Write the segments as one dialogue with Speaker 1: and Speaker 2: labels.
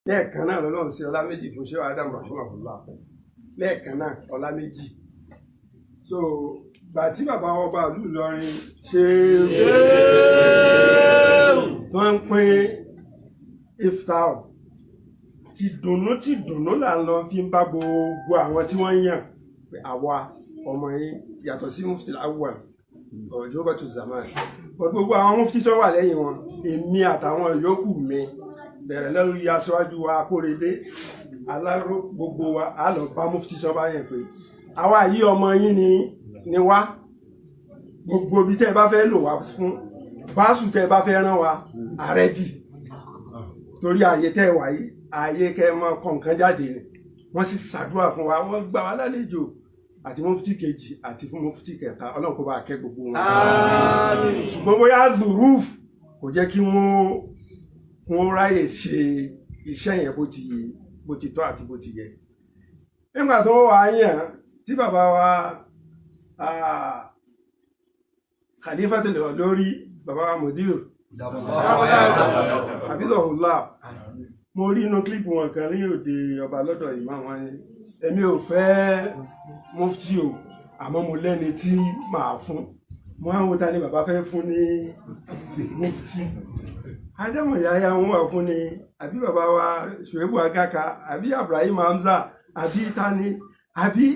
Speaker 1: lẹ́ẹ̀kan náà lọ́lọ́run sí ọlá méjì fún ṣé Adam rahimahullah lẹ́ẹ̀kan náà ọlá méjì. So gbà tí bàbá ọba ìlú Ìlọrin ṣe tó ń pín iftar ti dùnnú là ń lọ fi ń bá gbogbo àwọn tí wọ́n yàn pé àwa ọmọ yín yàtọ̀ sí mufti awwal ọjọ́ bàtú zaman gbogbo àwọn mufti tó wà lẹ́yìn wọn èmi àtàwọn yòókù mi bẹ̀rẹ̀ lórí aṣáájú wa Akórèdé aláró gbogbo wa á lọ bá mufti sọ bá yẹn pé àwa yìí ọmọ yín ni wá gbogbo bí tẹ́ ẹ bá fẹ́ lò wá fún báṣù tẹ́ ẹ bá fẹ́ rán wa àrẹ́dì torí ààyè tẹ́ ẹ wà yìí ààyè kẹ́ ẹ mọ kọ̀ọ̀kan jáde ni wọ́n sì ṣàdúrà fún wa wọ́n gbà wá lálejò àti mufti kejì àti fún mufti kẹta Ọlọ́run kó bá kẹ́ gbogbo wọn. ṣùgbọ́n bóyá zuruf kò jẹ́ kí wọ́n ráyè ṣe iṣẹ́ yẹn bó ti tọ́ àti bó ti yẹ. nígbà tó wà á yàn tí bàbá wa Khalifatul Olori bàbá wa Mudir Hafizahullah mo rí inú kílípù wọn kan ní òde ọba lọ́dọ̀ ìmọ̀ wọn ni èmi ò fẹ́ mufti o àmọ́ mo lẹ́ni tí màá fún mo á ń wo ta ni bàbá fẹ́ fún ní mufti Adamu Yahya wọn wà fún ni àbí bàbá wa Shuaibu Agaka àbí Ibrahim Hamza àbí tani àbí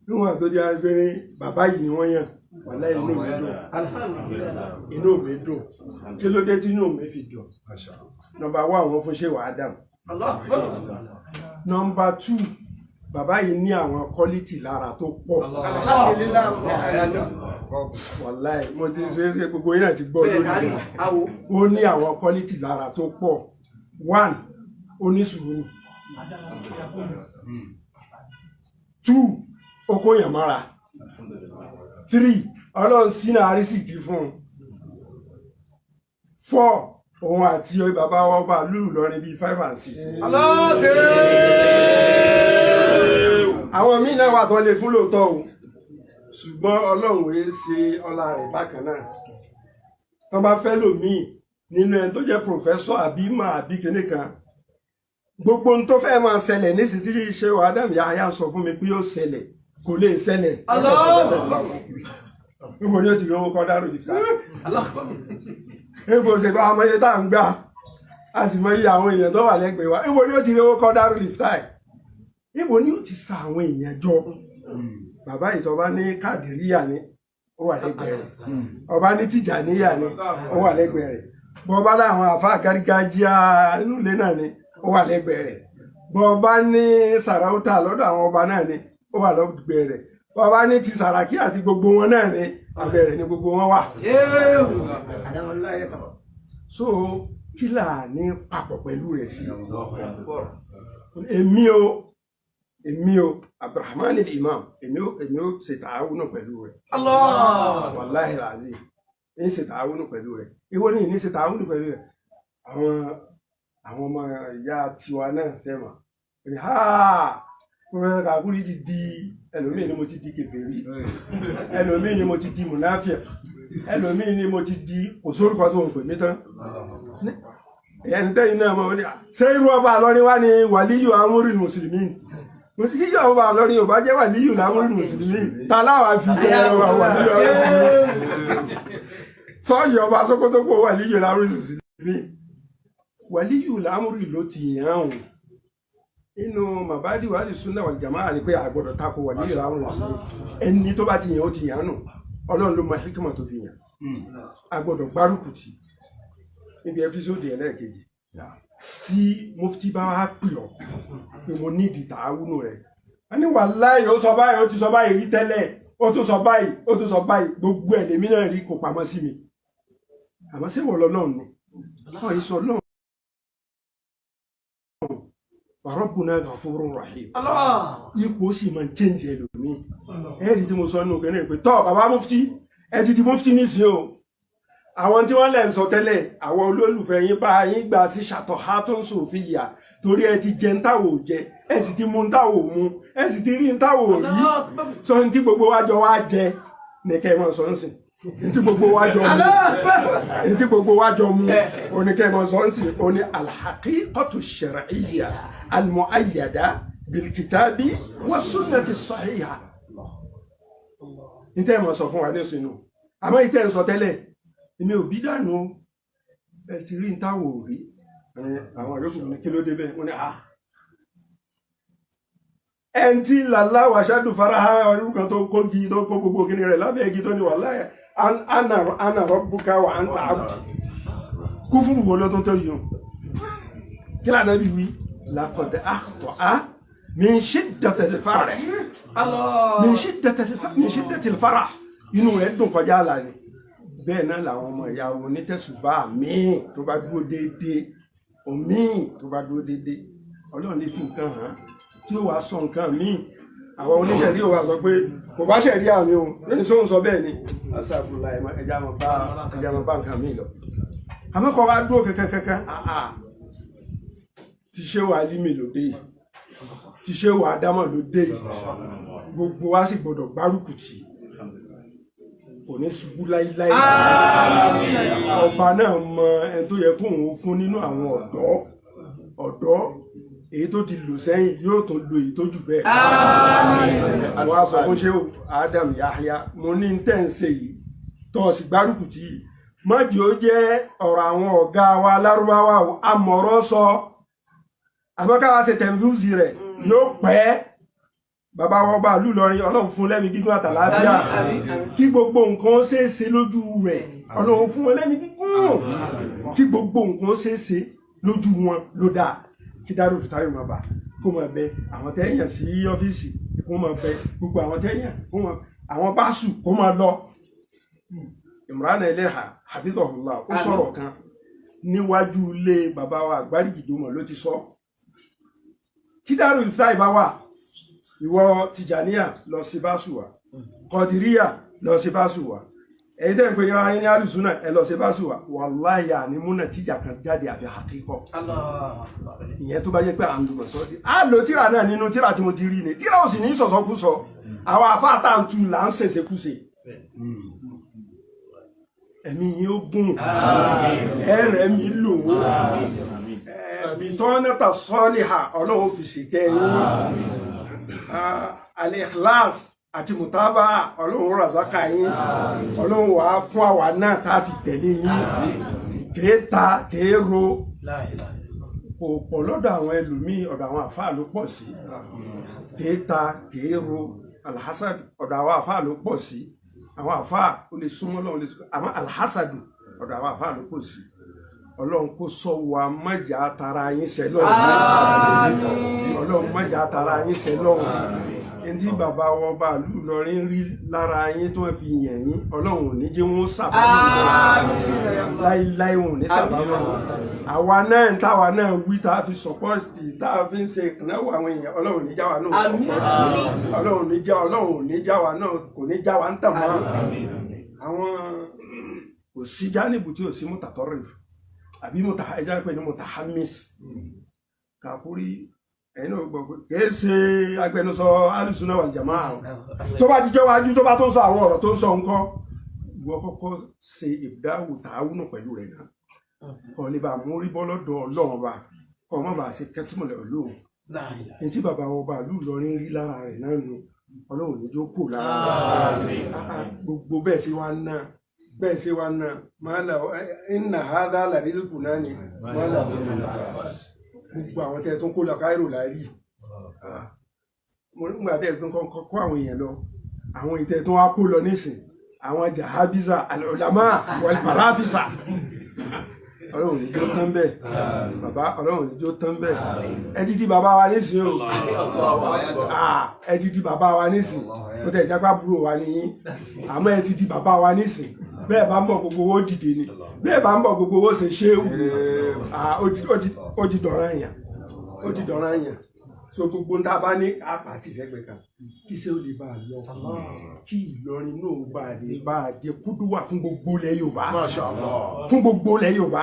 Speaker 1: níwọ̀n tó di agbẹ́rin bàbá yìí ni wọ́n yàn wàlá inú mi dùn kí ló dé tí inú mi fi dùn. Nọ́mbà 1 àwọn fún Shehu Adam. Nọ́mbà 2 bàbá yìí ní àwọn quality lára tó pọ̀. Wàláì mo ti ṣe é gbogbo yín náà ti gbọ́ lórí rẹ̀. Ó ní àwọn quality lára tó pọ̀. 1 ó ní sùúrù. 2 ó kó yàn mọ́ra. 3 Ọlọ́run sínú àrísìkí fún un. 4 òun àti bàbá wa ọba ìlú Ìlọrin bíi 5 and 6. àwọn míì náà wà tó lè fún lóòótọ́ o ṣùgbọ́n Ọlọ́run wèé ṣe ọlá rẹ̀ bákan náà tó bá fẹ́ lòmíì nínú ẹni tó jẹ́ pòfẹ́sọ̀ àbí máa àbí kinní kan gbogbo ohun tó fẹ́ máa ṣẹlẹ̀ nísìsiyìí tí Shehu Adam Yahya sọ fún mi pé yóò ṣẹlẹ̀ kò lè ṣẹlẹ̀. níbo ni ó ti rí owó kọ́ dárò ìfà. Ebo ṣe bá ọmọ yẹn tá à ń gbà a sì mọ iye àwọn èèyàn tó wà lẹ́gbẹ̀ẹ́ wa ebo ni ó ti rí owó kọ́ dárò liftai ebo ni ó ti sa àwọn èèyàn jọ bàbá ìtọ́ba ní Kàdíríyà ni ó wà lẹ́gbẹ̀ẹ́ rẹ̀ ọba ní Tìjàníyà ni ó wà lẹ́gbẹ̀ẹ́ rẹ̀ bọ́ọ̀bá láwọn àfa gárígájíà inú ilé náà ni ó wà lẹ́gbẹ̀ẹ́ rẹ̀ bọ́ọ̀bá ní Sàràútà lọ́dọ̀ àwọn ọba náà ni ó wà lẹ́gbẹ̀ẹ́ rẹ̀ bọ́ọ̀bá ní ti Sàràkí àti gbogbo wọn náà ni abẹ́rẹ́ ni gbogbo wọn wà. So kí là ní papọ̀ pẹ̀lú rẹ̀ sí èmi o Abdulrahman al-Imam èmi ó ṣe tààwùnù pẹ̀lú rẹ̀. Wallahi lazim ní ṣe tààwùnù pẹ̀lú rẹ̀ ìwọ ní ṣe tààwùnù pẹ̀lú rẹ̀ àwọn ọmọ ìyá tiwa náà sẹ́wọ̀n Professor Kakuri ti di ẹlòmíì ni mo ti di kèfèrí ẹlòmíì ni mo ti di munafia ẹlòmíì ni mo ti di òṣòrùkọ tó ń pè mí tán ẹni tẹ́yìn náà mọ̀ ní ṣé irú ọba Ìlọrin wá ní wàlíyù amúrì mùsùlùmí tí ọba Ìlọrin ò bá jẹ́ wàlíyù amúrì mùsùlùmí ta láwa fi jẹ́ wàlíyù sọ́ọ̀yì ọba Sókótó kó wàlíyù amúrì mùsùlùmí wàlíyù amúrì ló ti yàn án inú màbádì wàhálì súnà wal jàmáà ni pé àgbọ̀dọ̀ tako wà ní ìlànà ọ̀sán ẹni tó bá ti yàn ó ti yàn nù Ọlọ́run ló mọ hikima tó fi yàn àgbọ̀dọ̀ gbárùkù tì níbi ẹpísódì ẹlẹ́ẹ̀kejì tí mufti bá wá pè ọ́ pé mo ní ìdí tààwùnù rẹ̀ a ní wàláhì ó sọ báyìí ó ti sọ báyìí rí tẹ́lẹ̀ ó tún sọ báyìí ó tún sọ báyìí gbogbo ẹ̀ lèmi náà rí kò pamọ́ sí mi àmọ́ sí wọ́n lọ́nà ni ọ̀ ìsọ náà Rabbuna Ghafurur Rahim. Ipò sì máa ń change ẹlòmíì. Ẹ̀rí tí mo sọ nínú kẹ́lẹ́ pé tọ́ bàbá mufti ẹ ti di mufti nísìnyí o. Àwọn tí wọ́n lẹ̀ ń sọ tẹ́lẹ̀ àwọn olólùfẹ́ yín bá yín gbà sí Shatohatun Sufiyya torí ẹ ti jẹ ntáwò jẹ ẹ sì ti mu ntáwò mu ẹ sì ti rí ntáwò rí sọ ní tí gbogbo wa jọ wá jẹ ní kẹ́ ẹ máa sọ ń sìn. ntí gbogbo wa jọ mu ntí gbogbo wa jọ mu oníkẹ́ mọ̀ sọ́nsì oní al-haqiqatu ash-shar'iyya al-mu'ayyada bil-kitabi wa sunnati as-sahiha ntẹ́ mọ̀ sọ fún wa ní sínú àmọ́ ìtẹ́ ń sọ tẹ́lẹ̀ èmi ò bí dànù ẹ ti rí ntàwọ̀ rí àwọn àyọkù ní kí ló dé bẹ́ẹ̀ wọ́n ní ẹni tí làlá wàṣádù faraha ọdún kan tó kó gi tó kó gbogbo kí ni rẹ̀ lábẹ́ igi tó ní wallahi ana rabbuka wa anta abdi kúfùrù wo ló tó tó yìí kí lànà bí wí laqad akhta'a min shiddatil farah min shiddatil farah inú rẹ̀ dùn kọjá àlà ni bẹ́ẹ̀ náà làwọn ọmọ ìyá onítẹ̀sùbá míì tó bá dúró déédéé òmíì tó bá dúró déédéé ọlọ́run lè fi nǹkan hàn tí ó wà sọ nǹkan míì àwọn oníṣẹ̀rí ò wá sọ pé kò bá ṣẹ̀rí àmì o lẹ́ni sóhun sọ bẹ́ẹ̀ ni asàbùlà ẹja mọ̀ bá nǹkan míì lọ àmọ́kọ̀ wá dúró kankan ti ṣé wà límì lóde yìí ti ṣé wà dámọ̀ lóde yìí gbogbo wa sì gbọdọ̀ gbárùkù tì kò ní ṣubú láíláí ọba náà mọ ẹni tó yẹ kóun fún nínú àwọn ọ̀dọ́ èyí tó ti lò sẹ́yìn yóò tó lo èyí tó jù bẹ́ẹ̀. àwọn aṣọ fún ṣé Adam Yahya mo ní tẹ́ ń ṣe yìí tó sì gbárùkù tì yìí mọ́jì ó jẹ́ ọ̀rọ̀ àwọn ọ̀gá wa lárúbáwá amọ̀rọ̀ sọ àmọ́káwá ṣe tẹ̀m̀fúsì rẹ̀ yóò pẹ́ bàbá wọn bá lù lọrin ọlọ́run fún lẹ́mí gígùn àtàlàáfíà kí gbogbo nǹkan ó ṣeé ṣe lójú rẹ̀ ọlọ́run fún wọn lẹ́mí gígùn kí gbogbo nǹkan ó ṣeé ṣe lójú wọn ló dáa kí Daaru Fitayu máa bà kó máa bẹ àwọn tẹ́yàn sí ọ́fíìsì kó máa bẹ gbogbo àwọn tẹ́yàn kó máa àwọn báṣù kó máa lọ. Imran Eleha hafidhahullah ó sọ̀rọ̀ kan níwájú ilé bàbá wa Àgbárígìdómọ̀ ló ti sọ tí Daaru Fitayu bá wà ìwọ Tìjàníyà lọ sí báṣù wa Kọdìríyà lọ sí báṣù wa èyí tẹ́ ń pè yára ní alùsùnà ẹ lọ sí báṣù wa wàláhì ànímúnà tíjà kan jáde àfi àkíkọ́ ìyẹn tó bá jẹ́ pé à ń lùmọ̀ sọ́dí á lo tíra náà nínú tíra tí mo ti rí ni tíra ò sì ní sọ̀sọ́kúsọ àwọn afáàtà ń tu là ń ṣèṣekúṣe ẹ̀mí yín ó gùn ẹ̀rẹ̀ mi lò ó bìtọ́nẹ́tà sọ́ọ́lìhà ọlọ́run fi ṣèkẹ́ yín al-ikhlas àti mùtábà ọlọ́run ràzákà yín ọlọ́run wà á fún àwa náà tá a fi tẹ̀lé yín kéèta kéèrò kò pọ̀ lọ́dọ̀ àwọn ẹlòmíì ọ̀dọ̀ àwọn àfáà ló pọ̀ sí kéèta kéèrò alhassad ọ̀dọ̀ àwọn àfáà ló pọ̀ sí àwọn àfáà ó lè súnmọ́ lọ́wọ́ lè súnmọ́ àwọn alhassadu ọ̀dọ̀ àwọn àfáà ló pọ̀ sí ọlọ́run kó sọ wa mọ́jà tara yín sẹ́ lọ́run ọlọ́run mọ́jà tara yín sẹ́ lọ́run ẹni tí bàbá wọn bá lù lọrin rí lára yín tó fi yẹn yín ọlọ́run ò ní jẹ́ wọn sàbámọ̀ láíláí wọn ò ní sàbámọ̀ àwa náà táwa náà wí tá a fi sọpọ́ọ̀tì tá a fi ń ṣe ìkànnẹ́wò àwọn èèyàn ọlọ́run ò ní já wa náà sọpọ́ọ̀tì ọlọ́run ò ní já wa náà kò ní já wa ń tàn mọ́ àwọn kò sí jánìbù tí ò sí mùtàtọ́rìfù àbí ẹja pé ní mutahamis Kàkúrí ẹ̀yìn náà gbọ́ pé kìí ṣe agbẹnusọ alùsùnà wal jamaa tó bá jíjọ́ wájú tó bá tó ń sọ àwọn ọ̀rọ̀ tó ń sọ nǹkan ìwọ kọ́kọ́ ṣe ìdáwò tààwùnù pẹ̀lú rẹ̀ náà kọ́ ní bá mú rí bọ́ lọ́dọ̀ ọlọ́run bá kọ́ má bàa ṣe kẹ́tùmọ̀lẹ̀ olóhùn ní tí bàbá wọn bá lù lọrin rí lára rẹ̀ náà nù ọlọ́run níjó kò lára gbogbo bẹ́ẹ̀ sí wa náà bẹ́ẹ̀ ṣe wá náà máa là iná àádá làrílùkù náà ni máa là gbogbo àwọn tẹ́ tó ń kó lọ Káírò láàrí nígbà tẹ́ tó ń kọ́ àwọn èèyàn lọ àwọn ìtẹ́ tó wá kó lọ nísìn àwọn jahabiza al-ulama wal-farafisa ọlọ́run níjó tán bẹ́ẹ̀ bàbá ọlọ́run níjó tán bẹ́ẹ̀ ẹ ti di bàbá wa nísìn o ẹ ti di bàbá wa nísìn tó tẹ̀ jágbá búrò wa ní àmọ́ ẹ ti di bàbá wa nísìn bẹ́ẹ̀ bá ń bọ̀ gbogbo owó dìde ni bẹ́ẹ̀ bá ń bọ̀ gbogbo owó ṣe ṣéwù ó ti dọ̀ràn èèyàn ó ti dọ̀ràn èèyàn so gbogbo ń tá a bá ní àpàtì sẹ́gbẹ̀ẹ́ kan kí ṣé ó lè bá a lọ kí Ìlọrin náà bá a jẹ kúdùwà fún gbogbo ilẹ̀ Yorùbá fún gbogbo ilẹ̀ Yorùbá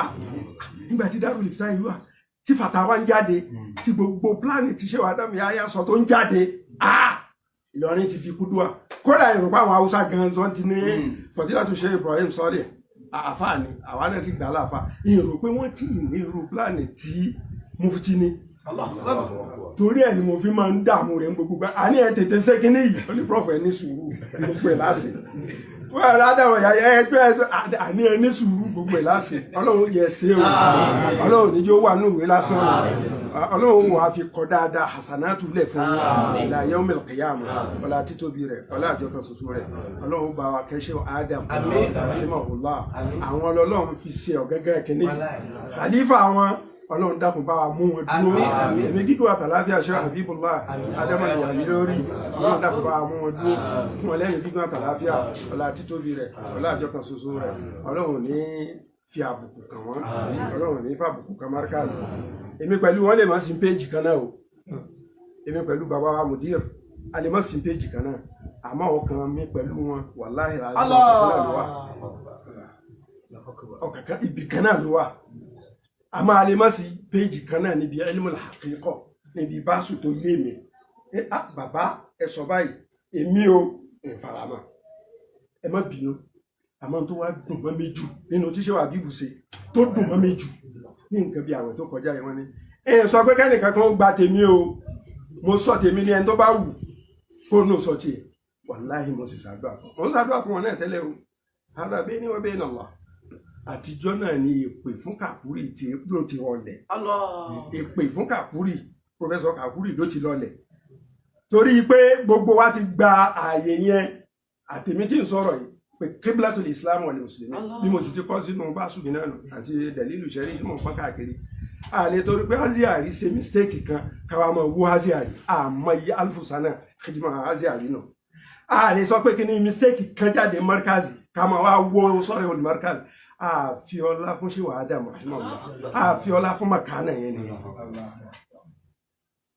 Speaker 1: nígbà tí Daaru Fitayu wà tí fàtàwà ń jáde tí gbogbo pílánì tí ṣé wà Adam Yahya sọ tó ń jáde Ìlọrin ti di kúdùá kódà ìrùpá àwọn Haúsá gan tó ti ní Fọdílátù Sheikh Ibrahim sọ́ọ̀lì àfáà ni àwa náà ti gbà láàfáà ìrò pé wọ́n ti ní irú pílánì tí Mufti ní torí ẹ̀ ni mo fi máa ń dààmú rẹ̀ gbogbo gbà àní ẹ̀ tètè ṣe kínní yìí ó ní prof ẹ̀ ní sùúrù gbogbo ẹ̀ láṣẹ wọ́n rẹ̀ adáwọ̀ yà ẹgbẹ́ àní ẹ̀ ní sùúrù gbogbo ẹ̀ láṣẹ Ọlọ́run yẹ ṣe o Ọlọ́run níjó wà ní ìwé lásán Ọlọ́run wà á fi kọ́ dáadáa hasanatu lẹ̀ fún ìlà yawmil qiyamah ọlá títóbi rẹ̀ ọlá àjọkan ṣoṣo rẹ̀ Ọlọ́run bá wa kẹ́ṣẹ́ Adam rahimahullah àwọn Ọlọ́run fi ṣe ọ̀gẹ́gẹ́ kínní khalifa wọn Ọlọ́run dákun bá wa mú wọn dúró èmi gígùn àtàláfíà Sheikh Habibullah Adamu ìyàmí lórí Ọlọ́run dákun bá wa mú wọn dúró fún ọlẹ́yìn gígùn àtàláfíà ọlá títóbi rẹ̀ ọlá àjọkan ṣoṣo rẹ̀ Ọlọ́run ní fi àbùkù kàn wọ́n Ọlọ́run ní fàbùkù kan Markaz èmi pẹ̀lú wọn lè má sí péjì kan náà o èmi pẹ̀lú bàbá wa Mudir a lè má sí péjì kan náà àmọ́ ọkàn mi pẹ̀lú wọn wàláhì ọkàn ibì kan náà ló wà àmọ́ a lè má sí péjì kan náà níbi ilmul haqiqa níbi báṣù tó yé mi bàbá ẹ sọ báyìí èmi ò ìfaramọ́ ẹ má bínú àmọ́ tó wá dùn mọ́ mi jù nínú tíṣe wà bíbù ṣe tó dùn mọ́ mi jù ní nǹkan bí àwẹ̀ tó kọjá yìí wọ́n ní èèyàn sọ pé kẹ́nìkan kan gba tèmi o mo sọ tèmi ní ẹni tó bá wù kó nù sọ tiẹ̀ wàláhì mo sì ṣàdúrà fún wọn ṣàdúrà fún wọn náà tẹ́lẹ̀ o hādhā baynī wa bayna Allah àtijọ́ náà ni èpè fún Kàkúrì ló ti rọlẹ̀ èpè fún Kàkúrì Professor Kàkúrì ló ti lọlẹ̀ torí pé gbogbo wa ti gba ààyè yẹn àtèmi tí ń sọ̀rọ̀ yìí pé Qiblatul Islam wal Muslimin bí mo sì ti kọ́ sínú báṣù mi náà nù àti Dalilu Sharif tí mo pọ́n káàkiri àlè torí pé Aziari ṣe mistake kan káwa máa wó Aziari àmọ́ iye alfusana khidma Aziari náà àlè sọ pé kí ni mistake kan jáde Markaz ká máa wá wó sọ́rọ̀ ìwọ̀n Markaz àfiọlá fún ṣé wàá dà mọ́ àfiọlá fún màkánà yẹn ni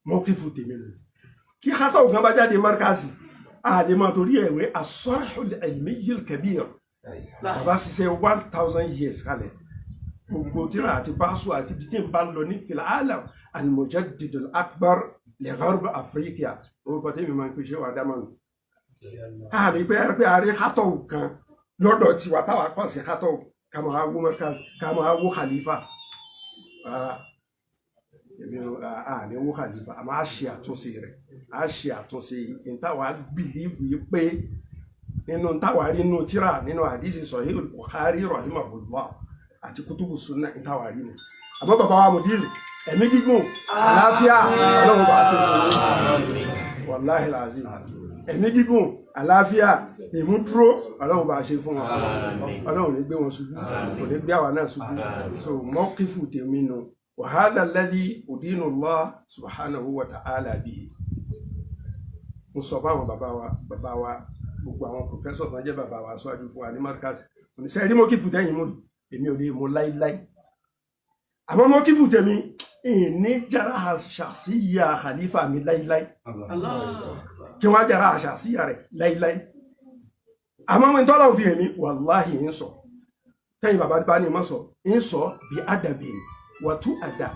Speaker 1: mo kí fún tèmi lò kí hátọ̀ ògùn bá jáde Markaz àlè máa torí ẹ̀wẹ́ as-Sarhul Ilmiyyil Kabir bàbá ṣiṣẹ́ 1000 years kalẹ̀ gbogbo tíra àti báṣu àti bí tí n bá lọ ní fil alam al-Mujaddid al-Akbar li Gharb Afrika orúkọ tèmi máa ń pèsè wà dámánu àrí pé àrí hátọ̀ kan lọ́dọ̀ tiwa táwa kọ́ sí hátọ̀ kàmọ́ awó Markaz kàmọ́ awó khalifa ní owó khalifa àmọ́ a ṣe àtúnṣe rẹ̀ a ṣe àtúnṣe ìtawà bìlífù yìí pé nínú ìtawà rí nínú tíra nínú àdísì Sahih Bukhari rahimahullah àti kutubu sunna ìtawà rí nù àmọ́ bàbá wa Mudir ẹ̀mí gígùn àlàáfíà Ọlọ́run bá ṣe fún mi wàláhì làzim ẹ̀mí gígùn àlàáfíà ìmúdúró Ọlọ́run bá ṣe fún wọn Ọlọ́run ní gbé wọn ṣubú kò ní gbé àwa náà ṣubú so mọ́kífù tèmi nù وهذا الذي أدين الله سبحانه وتعالى به mo sọ fún àwọn bàbá wa gbogbo àwọn professor tó ń jẹ́ bàbá wa sọ́jú fún wa ní Markaz oníṣẹ́ rí mọ́kífù tẹ́yìn mú èmi ò lè mú láíláí àmọ́ mọ́kífù tèmi ní jara ṣàṣíyà khalifa mi láíláí kí wọ́n jara ṣàṣíyà rẹ̀ láíláí àmọ́ mi tọ́lọ̀ fi èmi wàláhì ń sọ tẹ́yìn bàbá bá ní mọ́ sọ ń sọ bí adabin وتؤدى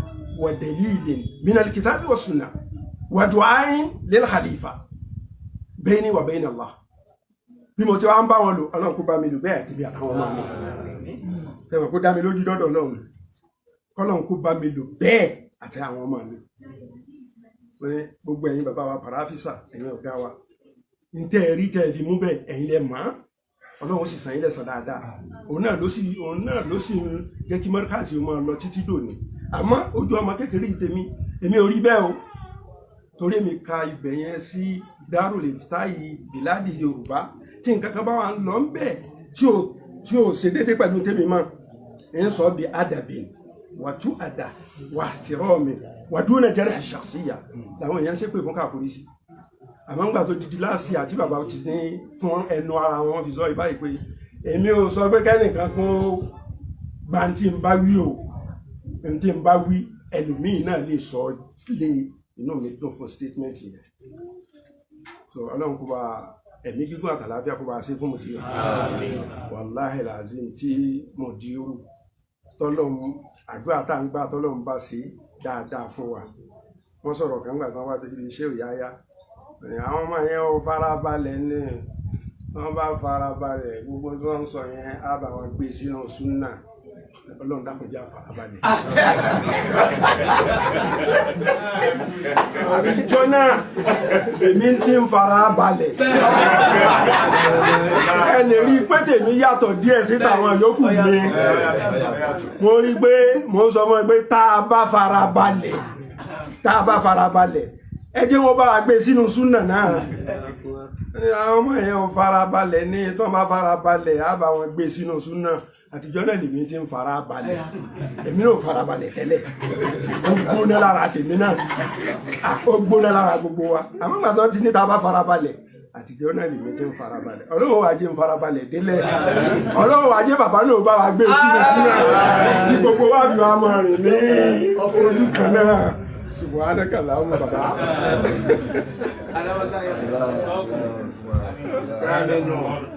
Speaker 1: ودليل من الكتاب والسنة ودعاء للخليفة بيني وبين الله bí mo ti wá ń bá wọn lò Ọlọ́run kó bá mi lò bẹ́ẹ̀ àti bí àtàwọn ọmọ mi tẹ̀wọ̀n kó dá mi lójú dọ́dọ̀ Ọlọ́run kọ́lọ́run kó bá mi lò bẹ́ẹ̀ àti àwọn ọmọ mi gbogbo ẹ̀yin bàbá wa pàráfísà ẹ̀yin ọ̀gá wa ní tẹ́ ẹ rí tẹ́ ẹ fi mú bẹ́ẹ̀ ẹ̀yin lẹ mọ̀ Ọlọ́run sì san yín lẹ́san dáadáa òun náà ló sì ń jẹ́ kí Markaz máa lọ títí dòní àmọ́ ojú ọmọ kékeré tèmi èmi ò rí bẹ́ẹ̀ o torí mi ka ibẹ̀ yẹn sí Darul Iftahi Biladi Yorùbá tí nǹkan kan bá wà ń lọ ń bẹ̀ tí ò ṣe déédéé pẹ̀lú tèmi mọ́ ń sọ bí adabin wàtú àdà wàhtírọ́mi wàdúnà jarh shakhsiyya làwọn èèyàn ṣépè fún Kàkúrì sí àmọ́ ńgbà tó didi láàsì àti bàbá ti ní fún ẹnu ara wọn fi sọ ìbáyìí pé èmi ò sọ pé kẹ́nìkan kó gba tí n bá wí o tí n bá wí ẹlòmíì náà lè sọ lé inú mi dùn fún statement yẹn so Ọlọ́run kó bá ẹ̀mí gígùn àtàláfíà kó bá ṣe fún Mudir wàláhì làzim tí Mudir tọ́lọ́run àdúrà tá ń gbà tọ́lọ́run bá ṣe dáadáa fún wa wọ́n sọ̀rọ̀ kan gbà tán wá tó ṣe iṣẹ́ òyáyá àwọn ọmọ yẹn ò farabalẹ̀ ní wọ́n bá farabalẹ̀ gbogbo tí wọ́n ń sọ yẹn á bá wọn gbé sínú súnà Ọlọ́run dákọjá farabalẹ̀. àbíjọ náà èmi ti ń farabalẹ̀ ẹni rí pé tèmi yàtọ̀ díẹ̀ sí tàwọn yòókù mi mo rí pé mo ń sọ mọ́ pé tá a bá farabalẹ̀ ẹ jẹ́ wọ́n bá wa gbé sínú súnà náà àwọn ọmọ yẹn ò farabalẹ̀ ní tó máa farabalẹ̀ á bá wọn gbé sínú súnà àtijọ́ náà lèmi ti ń farabalẹ̀ èmi náà farabalẹ̀ tẹ́lẹ̀ ó gbóná lára tèmi náà ó gbóná lára gbogbo wa àmọ́ ìgbà tó ti ní ta bá farabalẹ̀ àtijọ́ náà lèmi ti ń farabalẹ̀ Ọlọ́run wá jẹ́ ń farabalẹ̀ délẹ̀ Ọlọ́run wá jẹ́ bàbá náà bá wa gbé sínú súnà tí gbogbo wa bí wa máa rìn ní ojú kan náà. Subhanaka Allahumma baba.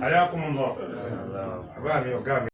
Speaker 2: Ayakumullah. Baba mi ọ̀gá mi.